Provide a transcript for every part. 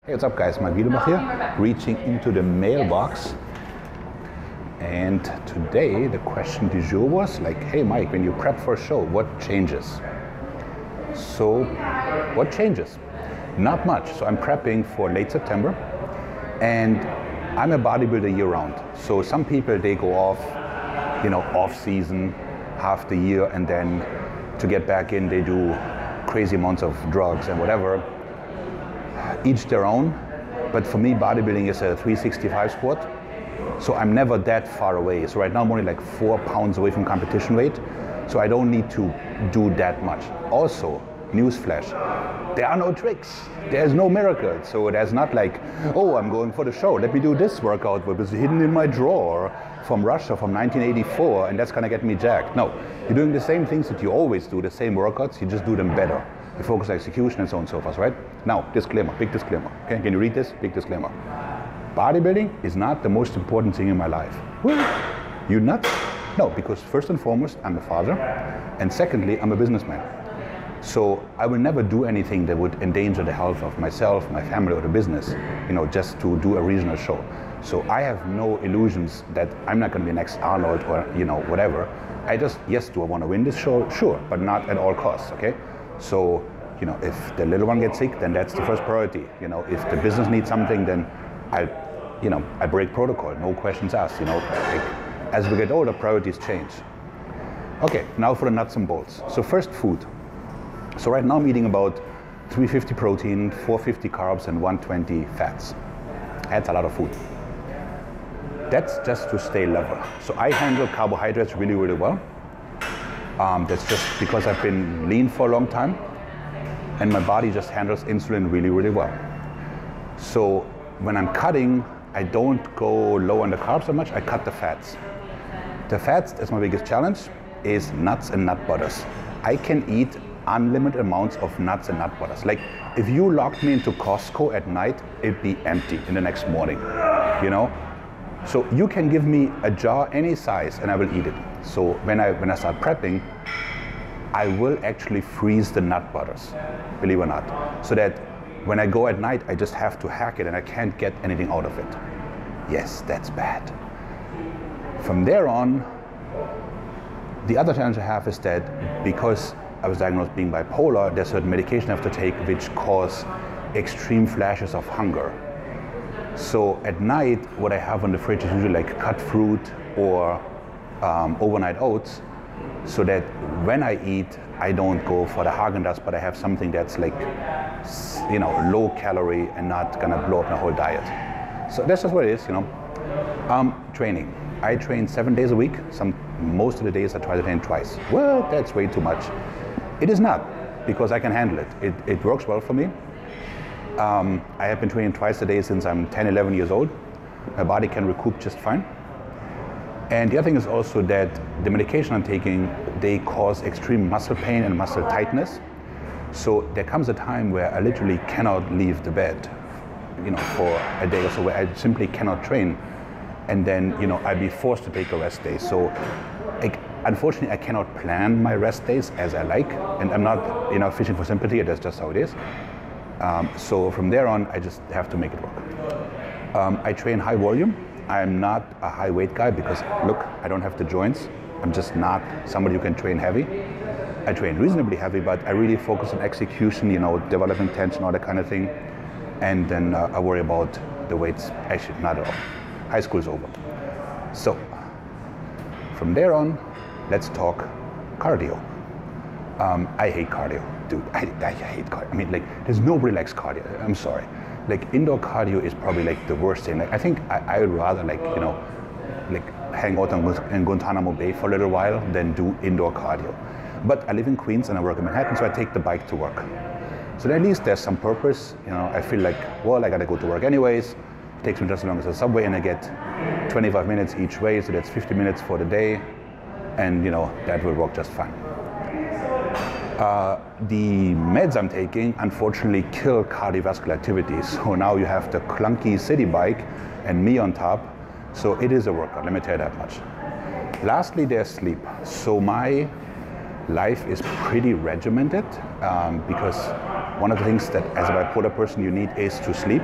Hey, what's up guys, Maik Wiedenbach here, reaching into the mailbox. And today the question du jour was like, hey Mike, when you prep for a show, what changes? So, what changes? Not much. So I'm prepping for late September and I'm a bodybuilder year round. So some people, they go off, off season, half the year, and then to get back in, they do crazy amounts of drugs and whatever. Each their own, but for me bodybuilding is a 365 sport, so I'm never that far away. So right now I'm only like 4 pounds away from competition weight, so I don't need to do that much. Also, newsflash, there are no tricks, there's no miracle. So there's not like, oh, I'm going for the show, let me do this workout that was hidden in my drawer from Russia from 1984 and that's gonna get me jacked. No, you're doing the same things that you always do, the same workouts, you just do them better. You focus on execution and so on and so forth, right? Now, disclaimer, big disclaimer. Okay, can you read this? Big disclaimer. Bodybuilding is not the most important thing in my life. What? You nuts? No, because first and foremost, I'm a father, and secondly, I'm a businessman. So I will never do anything that would endanger the health of myself, my family, or the business, just to do a regional show. So I have no illusions that I'm not going to be next Arnold or, whatever. I just, yes, do I want to win this show? Sure, but not at all costs, okay? So, if the little one gets sick, then that's the first priority. If the business needs something, then I break protocol, no questions asked. As we get older, priorities change. Okay, now for the nuts and bolts. So first, food. So right now I'm eating about 350 protein, 450 carbs, and 120 fats. That's a lot of food. That's just to stay level. So I handle carbohydrates really, really well. That's just because I've been lean for a long time and my body just handles insulin really, really well. So when I'm cutting, I don't go low on the carbs so much, I cut the fats. The fats, that's my biggest challenge, is nuts and nut butters. I can eat unlimited amounts of nuts and nut butters. Like if you locked me into Costco at night, it'd be empty in the next morning, So you can give me a jar any size and I will eat it. So when I start prepping, I will actually freeze the nut butters, believe it or not. So that when I go at night, I just have to hack it and I can't get anything out of it. Yes, that's bad. From there on, the other challenge I have is that because I was diagnosed being bipolar, there's certain medication I have to take which cause extreme flashes of hunger. So at night, what I have on the fridge is usually like cut fruit or overnight oats, so that when I eat, I don't go for the Häagen-Dazs, but I have something that's like, low calorie and not gonna blow up my whole diet. So that's just what it is, Training. I train 7 days a week. Most of the days I try to train twice. Well, that's way too much. It is not, because I can handle it. It works well for me. I have been training twice a day since I'm 10, 11 years old. My body can recoup just fine. And the other thing is also that the medication I'm taking, they cause extreme muscle pain and muscle tightness. So there comes a time where I literally cannot leave the bed, for a day or so, where I simply cannot train. And then, I'd be forced to take a rest day. So unfortunately, I cannot plan my rest days as I like. And I'm not, fishing for sympathy, that's just how it is. So from there on, I just have to make it work. I train high volume. I'm not a high weight guy because, look, I don't have the joints. I'm just not somebody who can train heavy. I train reasonably heavy, but I really focus on execution, developing tension, all that kind of thing. And then I worry about the weights. Actually, not at all. High school's over. So from there on, let's talk cardio. I hate cardio. Dude, I hate cardio. I mean, there's nobody likes cardio. I'm sorry. Indoor cardio is probably the worst thing. I think I would rather hang out in Guantanamo Bay for a little while than do indoor cardio. But I live in Queens and I work in Manhattan, so I take the bike to work. So at least there's some purpose. I feel like, well, I gotta go to work anyways. It takes me just as long as the subway and I get 25 minutes each way, so that's 50 minutes for the day. And that will work just fine. The meds I'm taking unfortunately kill cardiovascular activity. So now you have the clunky city bike and me on top. So it is a workout, let me tell you that much. Lastly, there's sleep. So my life is pretty regimented because one of the things that as a bipolar person you need is to sleep.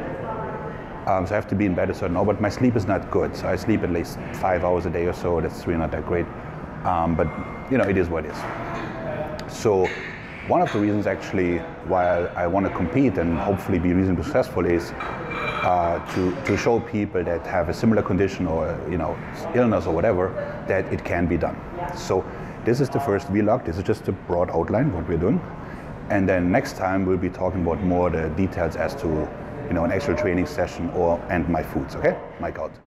So I have to be in bed a certain hour, but my sleep is not good. So I sleep at least 5 hours a day or so. That's really not that great. But you know, it is what it is. So one of the reasons actually why I want to compete and hopefully be reasonably successful is to show people that have a similar condition or illness or whatever that it can be done. So this is the first vlog. This is just a broad outline what we're doing, and then next time we'll be talking about more the details as to an actual training session and my foods. Okay, Mike out.